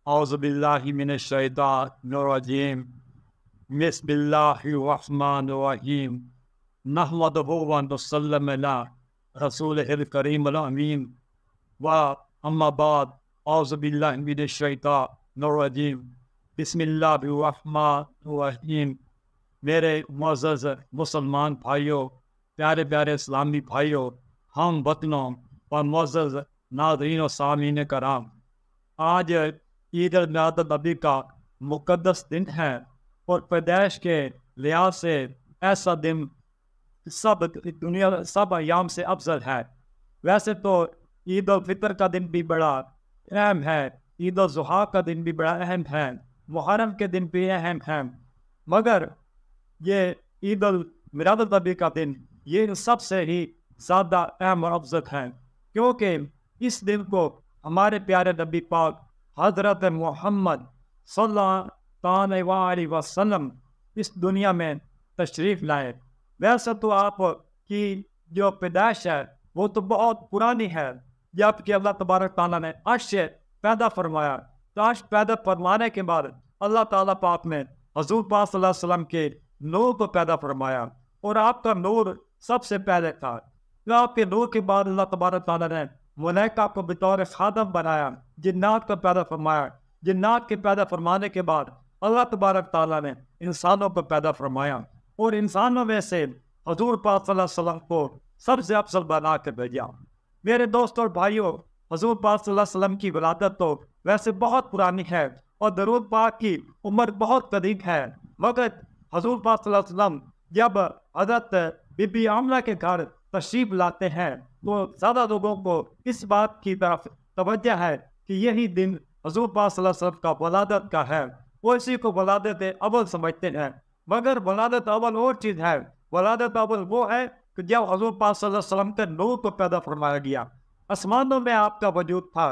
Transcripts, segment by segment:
औज़ुबिल्लाहि मिनश्शैतानिर्रजीम बिस्मिल्लाहिर्रहमानिर्रहीम नहमदुहु व नुसल्लिमु अला रसूलिहिल करीमिल अमीन व अम्मा बाद औज़ुबिल्लाहि मिनश्शैतानिर्रजीम बिस्मिल्लाहिर्रहमानिर्रहीम। मेरे मुअज़्ज़ज़ मुसलमान भाइयों, प्यारे प्यारे इस्लामी भाइयों, हम वतनों और मुअज़्ज़ज़ नाज़रीन और सामीन कराम, आज ईद मिलाद नबी का मुक़द्दस दिन है और पैदाइश के लिहाज से ऐसा दिन सब दुनिया सब अयाम से अफजल है। वैसे तो ईद उल फितर का दिन भी बड़ा अहम है, ईद उल ज़ुहा का दिन भी बड़ा अहम है, मुहर्रम के दिन भी अहम है, मगर ये ईद उल मिलाद नबी का दिन ये सबसे ही ज़्यादा अहम और अफजल है, क्योंकि इस दिन को हमारे प्यारे नबी पाक हज़रत मोहम्मद सल्लल्लाहु अलैहि वसल्लम इस दुनिया में तशरीफ़ लाए। वैसे तो आपकी जो पैदाइश है वो तो बहुत पुरानी है, जबकि अल्लाह तबारक ताला ने अर्श से पैदा फरमाया। तो अर्श पैदा फरमाने के बाद अल्लाह ताला पाक ने हज़ूर पाक सल्लल्लाहु अलैहि वसल्लम के नूर को पैदा फरमाया और आपका नूर सबसे पहले था। तो आपके नूर के बाद अल्लाह तबारक ताला ने मलाइका को बतौर खादम बनाया, जिन्नात को पैदा फरमाया। जिन्नात के पैदा फरमाने के बाद अल्लाह तबारक ताला ने इंसानों को पैदा फरमाया और इंसानों में से हजूर पाक सल्लल्लाहु अलैहि वसल्लम को सबसे अफजल बना कर भेजा। मेरे दोस्तों और भाइयों, हजूर पाक सल्लल्लाहु अलैहि वसल्लम की विलादत तो वैसे बहुत पुरानी है और दरूद पाक की उम्र बहुत कदीम है, मगर हजूर पाक सल्लल्लाहु अलैहि वसल्लम जब हजरत बीबी आमना के घर तशरीफ लाते हैं तो ज़्यादा लोगों को इस बात की तरफ तवज्जो है कि यही दिन हजूर पाक सल्लल्लाहु अलैहि वसल्लम का वलादत का है। वो इसी को वलादत अव्वल समझते हैं, मगर वलादत अव्वल और चीज़ है। वलादत अव्वल वो है कि जब हजूर पाक सल्लल्लाहु अलैहि वसल्लम के नूर को पैदा फरमाया गया। आसमानों में आपका वजूद था,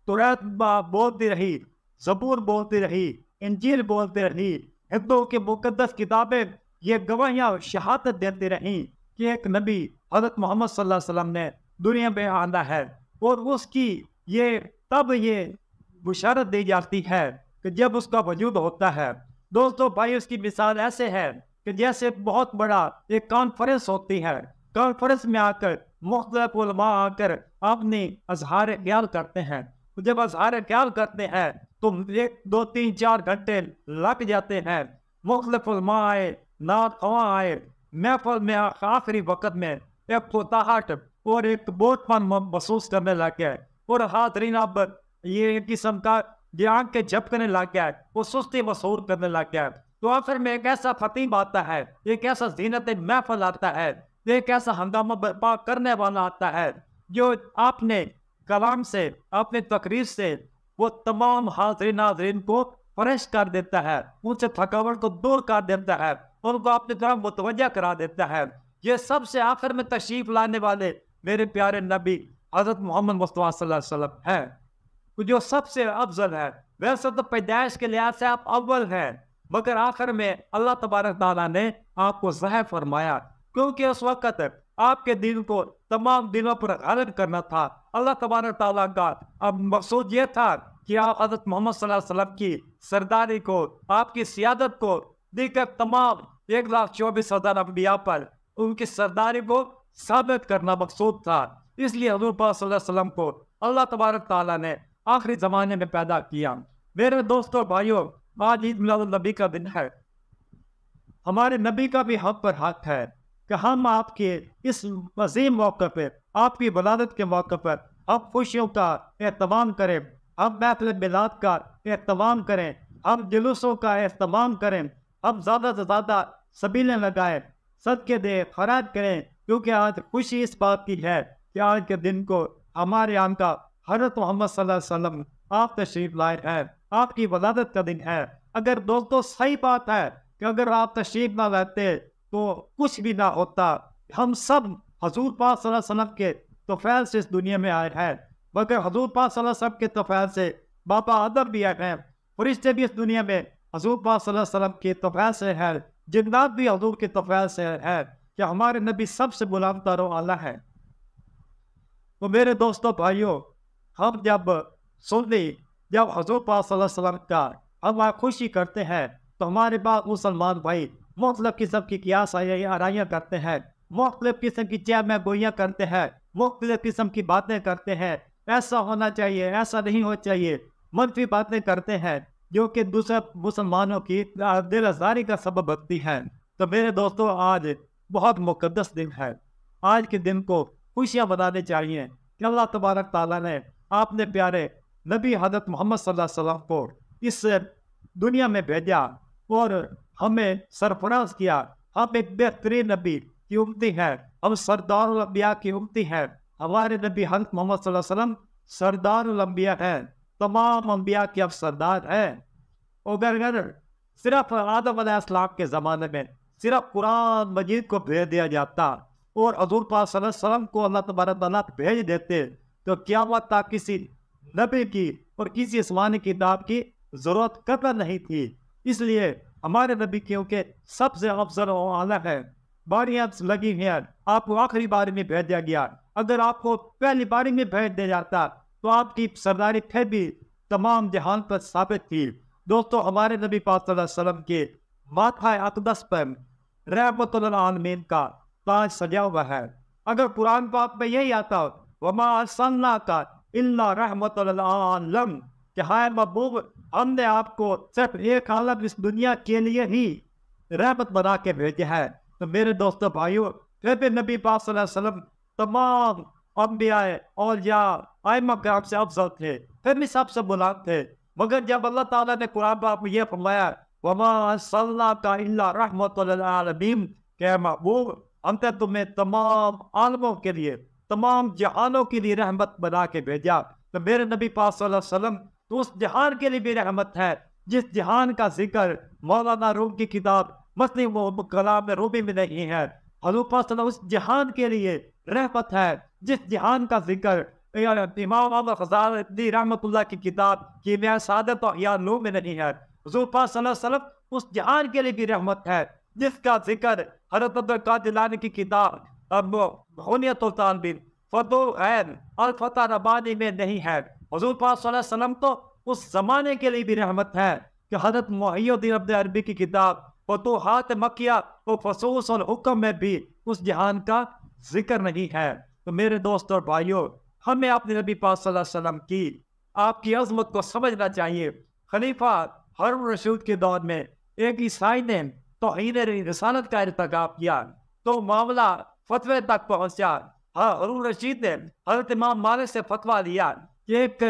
तौरात बोलती रही, ज़बूर बोलती रही, इंजील बोलती रही, हिब्बों की मुक़द्दस किताबें ये गवाहियाँ शहादत देती रहीं कि एक नबी हज़रत मोहम्मद सल्लल्लाहु अलैहि वसल्लम ने दुनिया में आना है। और उसकी ये तब ये बुशारत दी जाती है कि जब उसका वजूद होता है। दोस्तों भाई, उसकी मिसाल ऐसे है कि जैसे बहुत बड़ा एक कॉन्फ्रेंस होती है, कॉन्फ्रेंस में आकर मुख्तलिफ उलमा आकर अपनी अजहार ख्याल करते हैं। तो जब अजहार ख्याल करते हैं तो 1 2 3 4 घंटे लग जाते हैं। मुख्तलिफ उलमा आए, नात ख्वां आए, महफिल में आखिरी वक्त में एक फुताहट और एक बोझपन महसूस करने लग गया और हाज़रीन अब ये एक किस्म का आंख के झपकने लग गया, वो सुस्ती महसूस करने लग गया। तो आखिर में एक ऐसा खतीब आता है, एक ऐसा ज़ीनत महफिल आता है, एक ऐसा हंगामा बर्पा करने वाला आता है जो आपने कलाम से, अपने तकरीर से वो तमाम हाज़रीन नाज़रीन को फ्रेश कर देता है, उनसे थकावट को दूर कर देता है, उनको अपनी तरफ मुतवज्जा करा देता है। ये सबसे आखिर में तशरीफ लाने वाले मेरे प्यारे नबी हज़रत मोहम्मद मुस्तफ़ा सल्लल्लाहु अलैहि वसल्लम है, जो सबसे अफजल है। वैसे तो पैदाइश के लिहाज से आप अव्वल हैं, मगर आखिर में अल्लाह तबारक ताला ने आपको ज़ाहिर फरमाया, क्योंकि उस वक़्त आपके दिन को तमाम दिनों पर गालिब करना था। अल्लाह तबारक ताला का अब मकसूद ये था कि आप हज़रत मोहम्मद सल्लल्लाहु अलैहि वसल्लम की सरदारी को, आपकी सियादत को देकर तमाम 1,24,000 अम्बिया पर उनकी सरदारी को साबित करना मकसूद था। इसलिए हज़ूर पाक सल्लल्लाहु अलैहि वसल्लम को अल्लाह तबारक ताला ने आखिरी ज़माने में पैदा किया। मेरे दोस्तों भाइयों, आज ईद मिलाद नबी का दिन है। हमारे नबी का भी हम पर हक है कि हम आपके इस अजीम मौके पर, आपकी वलादत के मौके पर हम खुशियों का एहतमाम करें, हम महफिल मिलाद का एहतमाम करें, हम जुलूसों का एहतमाम करें, हम ज़्यादा से ज़्यादा सबीलें लगाएं, सदके दें, खैरात करें, क्योंकि आज खुशी इस बात की है कि आज के दिन को हमारे यहाँ का हज़रत मोहम्मद सल्लल्लाहु अलैहि वसल्लम आप तशरीफ़ लाए हैं, आपकी वलादत का दिन है। अगर दोस्तों सही बात है कि अगर आप तशरीफ़ ना लाते तो कुछ भी ना होता। हम सब हजूर पाक सल्लल्लाहु अलैहि वसल्लम के तौफील से इस दुनिया में आए हैं, मगर हजूर पाक सल्लल्लाहु अलैहि वसल्लम के तौफील से बाबा आदम भी आए हैं, फरिश्ते भी इस दुनिया में हजूर पाक सल्लल्लाहु अलैहि वसल्लम के तौफील से है, जिन्नात भी हजूर के तौफील से है कि हमारे नबी सबसे बुलंद तरो आला है। तो मेरे दोस्तों भाइयों, हम जब सुन ली जब हुजूर पाक सल्लल्लाहु अलैहि वसल्लम का हम खुशी करते हैं तो हमारे पास मुसलमान भाई मुख्तलिफ किस्म की कियास आराइयाँ करते हैं, मुख्तलिफ किस्म की चैम गोइयाँ करते हैं, मुख्तलिफ किस्म की बातें करते हैं। ऐसा होना चाहिए, ऐसा नहीं होना चाहिए, मनफी बातें करते हैं जो कि दूसरे मुसलमानों की दिल आज़ारी का सबब बनती हैं। तो मेरे दोस्तों, आज बहुत मुक़द्दस दिन है। आज के दिन को खुशियाँ मनानी चाहिए कि अल्लाह तबारक ताला ने आपने प्यारे नबी हज़रत मोहम्मद सल्लल्लाहु अलैहि वसल्लम को इस दुनिया में भेजा और हमें सरफराज किया। हम एक बेहतरीन नबी की उम्मती है, हम सरदारुल अंबिया की उम्मती है। हमारे नबी हज़रत मोहम्मद सल्लल्लाहु अलैहि वसल्लम सरदारुल अंबिया है, तमाम अंबिया के अब सरदार है। अगर सिर्फ आदम अलैहिस्सलाम के ज़माने में सिर्फ कुरान मजीद को भेज दिया जाता और हुज़ूर पाक सल्लल्लाहु अलैहि वसल्लम को अल्लाह तबारक तआला भेज देते तो क़यामत तक किसी नबी की और किसी आसमानी किताब की ज़रूरत कतई नहीं थी। इसलिए हमारे नबी क्योंकि सबसे अफजल और आला है, बारियाँ लगी हैं, आपको आखिरी बारी में भेज दिया गया। अगर आपको पहली बारी में भेज दिया जाता तो आपकी सरदारी फिर भी तमाम जहान पर साबित थी। दोस्तों, हमारे नबी पाक सल्लल्लाहु अलैहि वसल्लम के माथा अक़दस पर रहमतुल आलमीन का ताज सजा हुआ है। अगर कुरान पाक में यही आता वमा अर्सलनाका इल्ला रहमतुल आलम, कि हाय महबूब, हमने आपको सिर्फ एक आलम इस दुनिया के लिए ही रहमत बना के भेजा है। तो मेरे दोस्तों भाइयों, फिर भी नबी पाक सल्लल्लाहु अलैहि वसल्लम तमाम अंबिया औलिया आइमा किराम से अफजल थे, फिर भी सबसे बुलंद थे। मगर जब अल्लाह ताला ने कुरान पाक में यह फरमाया वमा अर्सलनाका इल्ला रहमतुल आलमीन, कि महबूब, हमने तुम्हें तमाम आलमों के लिए, तमाम जहानों के लिए रहमत बना के भेजा। तो मेरे नबी पाक सल्लल्लाहु अलैहि वसल्लम तो उस जहान के लिए भी रहमत है जिस जहान का जिक्र मौलाना रूम की किताब मसनी कलाम में रूमी में नहीं है। हुज़ूर पाक सल्लल्लाहु अलैहि वसल्लम उस जहान के लिए रहमत है जिस जहान का जिक्र इमाम अहमद ग़ज़ाली रहमतुल्लाह की किताब कीमिया सादत और या नूर में नहीं है। हुज़ूर पाक सल्लल्लाहु अलैहि वसल्लम उस जहान के लिए भी रहमत है जिसका जिक्र हज़रत अब्दुल कादिर जिलानी की किताब हुनियतुल तालिबीन फतुल ऐन और फतह रब्बानी में नहीं है। हुज़ूर पाक सल्लल्लाहु अलैहि वसल्लम तो उस ज़माने के लिए भी रहमत है कि हज़रत मुहियुद्दीन इब्न अरबी की किताब फतूहात मक्किया और फसूस और हुक्म में भी उस जहान का जिक्र नहीं है। तो मेरे दोस्तों और भाइयों, हमें अपने नबी पाक सल्लल्लाहु अलैहि वसल्लम की आपकी अज़मत को समझना चाहिए। खलीफा हारून रशीद के दौर में एक ईसाई ने तौहीन रिसालत का इर्तिकाब किया तो मामला फतवे तक पहुंचा। हारून रशीद ने हज़रत इमाम मालिक से फतवा लिया कि एक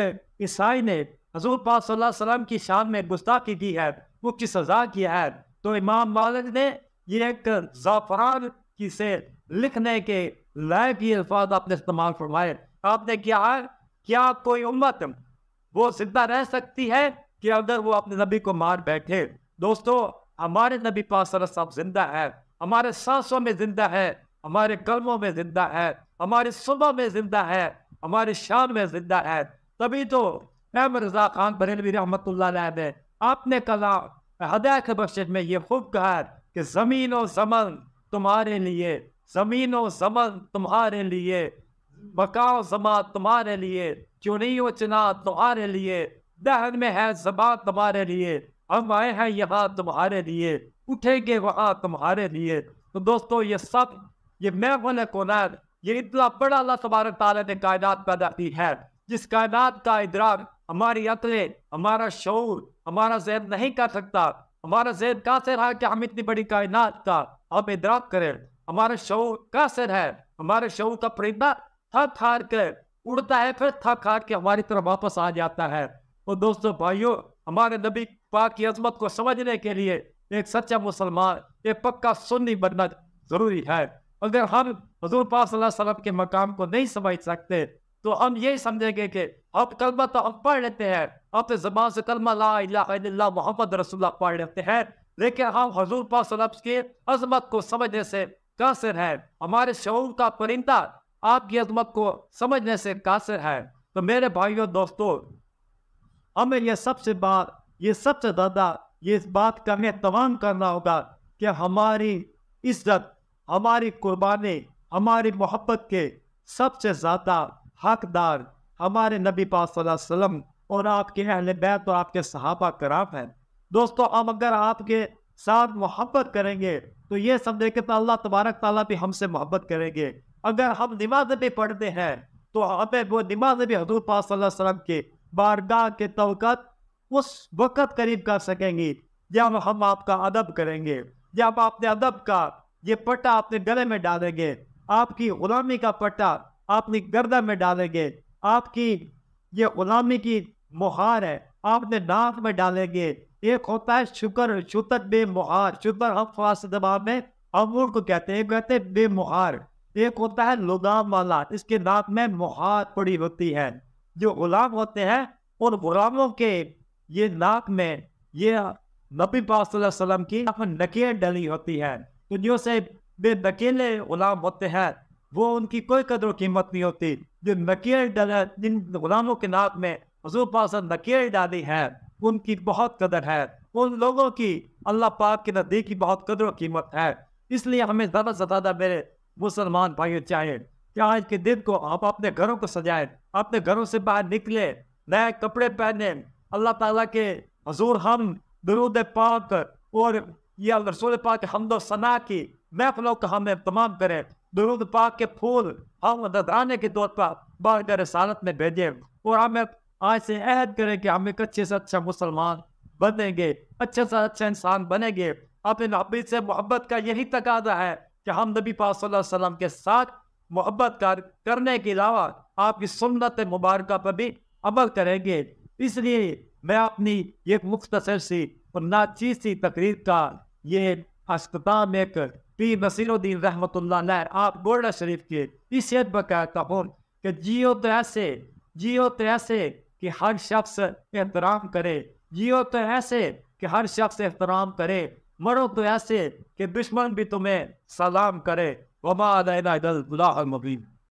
ईसाई ने हुज़ूर पाक सल्लल्लाहु अलैहि वसल्लम की शान में गुस्ताखी की है, वो की सजा किया है। तो इमाम मालिक ने ये एक ज़ाफ़रान की से लिखने के लायक ये अल्फाज आपने इस्तेमाल फरमाए। आपने क्या कोई उम्मत वो जिंदा रह सकती है कि अगर वो अपने नबी को मार बैठे? दोस्तों, हमारे नबी पाक सल्लल्लाहु अलैहि वसल्लम जिंदा है, हमारे सांसों में जिंदा है, हमारे कलमों में जिंदा है, हमारी सुबह में जिंदा है, हमारी शान में जिंदा है। तभी तो अहमद रज़ा खान बरेलवी रहमतुल्लाह अलैह ने आपने कलाम हदायत के बख्शिश में ये खूब कहा कि ज़मीन और ज़मन तुम्हारे लिए, ज़मीन और ज़मन तुम्हारे लिए, बकाओ ज़मा तुम्हारे लिए, चुनी व चुना तुम्हारे लिए, दहन में है ज़बान तुम्हारे लिए, हम आए हैं यहाँ तुम्हारे लिए, उठेंगे वहाँ तुम्हारे लिए। तो दोस्तों, ये सब ये महफ़िल कुरान, ये इतना बड़ा अल्लाह तबारक तआला ने कायनात पैदा की है जिस कायनात का इदराक हमारी अक्लें, हमारा शऊर, हमारा ज़हन नहीं कर सकता। हमारा ज़हन कासिर है कि हम इतनी बड़ी कायनात का हम इदराक करें। हमारा शऊर कासिर है, हमारे शऊर का परिंदा थक हार कर उड़ता है, फिर थक हार के हमारी तरफ वापस आ जाता है। और दोस्तों भाइयों, हमारे नबी पाक की अज़मत को समझने के लिए एक सच्चा मुसलमान, एक पक्का सुन्नी बनना ज़रूरी है। अगर हम हुज़ूर पाक सल्लल्लाहु अलैहि वसल्लम के मकाम को नहीं समझ सकते तो हम यही समझेंगे कि अब कलमा तो हम पढ़ लेते हैं, अपने ज़बान से कलमा ला इलाहा इल्लल्लाह मोहम्मद रसूलुल्लाह पढ़ लेते हैं, लेकिन हम हुज़ूर पाक सल्लल्लाहु अलैहि वसल्लम की अज़मत को समझने से कासिर है। हमारे शऊर का परिंदा आपकी अज़मत को समझने से कासिर है। तो मेरे भाइयों दोस्तों, हमें ये सबसे ज़्यादा ये इस बात का एहतमाम करना होगा कि हमारी इज्जत, हमारी कुर्बानी, हमारी मोहब्बत के सबसे ज़्यादा हकदार हमारे नबी पाक सल्लल्लाहु अलैहि वसल्लम और आपके अहले बैत और आपके सहाबा कराम हैं। दोस्तों, हम अगर आपके साथ मोहब्बत करेंगे तो ये समझे कि अल्लाह तबारक ताला भी हमसे मोहब्बत करेंगे। अगर हम नमाज भी पढ़ते हैं तो हमें वो नमाज भी हजूर पाक सल्लल्लाहु अलैहि वसल्लम के बारगाह के तवक़त उस वक़्त करीब कर सकेंगी जब हम आपका अदब करेंगे, जब आपने अदब का ये पट्टा अपने गले में डालेंगे, आपकी गुलामी का पट्टा अपनी गर्दन में डालेंगे, आपकी ये गुलामी की मुहार है आपने नाक में डालेंगे। एक होता है शुक्र, शुतर बेमुहार, शुतर हम फारसी ज़बान में अमूर को कहते हैं, कहते हैं बेमुहार। एक होता है लुगाम वाला, इसके नाक में मुहार पड़ी होती है। जो गुलाम होते हैं उन गुलामों के ये नाक में ये नबी पाक सल्लल्लाहु अलैहि वसल्लम की नकीर डली होती है। तो जो से बेनकीले गुलाम होते हैं वो उनकी कोई कदर कीमत नहीं होती। जो नकीर डला, जिन गुलामों के नाक में हुजूर पाक नकीर डाली है उनकी बहुत कदर है। उन लोगों की अल्लाह पाक के नज़दीक की बहुत कदर कीमत है। इसलिए हमें ज़्यादा से ज़्यादा मेरे मुसलमान भाइयों चाहिए कि आज के दिन को आप अपने घरों को सजाएं, अपने घरों से बाहर निकले, नए कपड़े पहने, अल्लाह ताला के हुजूर हम दुरूद पाक और या रसूल पाक हमदो सना की महफिलों का हम तमाम करें। दुरूद पाक के फूल हम नजराने के तौर पर बारगाह रिसालत में भेजें और हमें आज से अहद करें कि हम एक अच्छे से अच्छा मुसलमान बनेंगे, अच्छे से अच्छा इंसान बनेंगे। अपने नबी से मोहब्बत का यही तकाजा है कि हम नबी पाक सल्लल्लाहु अलैहि वसल्लम के साथ मोहब्बत करने के अलावा आपकी सुन्नत मुबारक पर भी अमल करेंगे। इसलिए मैं अपनी एक मुख्तसर सी और नाचीज सी तकरीर का ये अख्ताम एक पीर नसीरुद्दीन रहमतुल्लाह अलैह आप गोरडा शरीफ के इस शेर पर कहता हूँ कि जियो तो ऐसे कि हर शख्स एहतराम करे, जियो तो ऐसे कि हर शख्स एहतराम करे, मरो तो ऐसे कि दुश्मन भी तुम्हें सलाम करे। वमा अलैना इल्लल बलागुल मुबीन।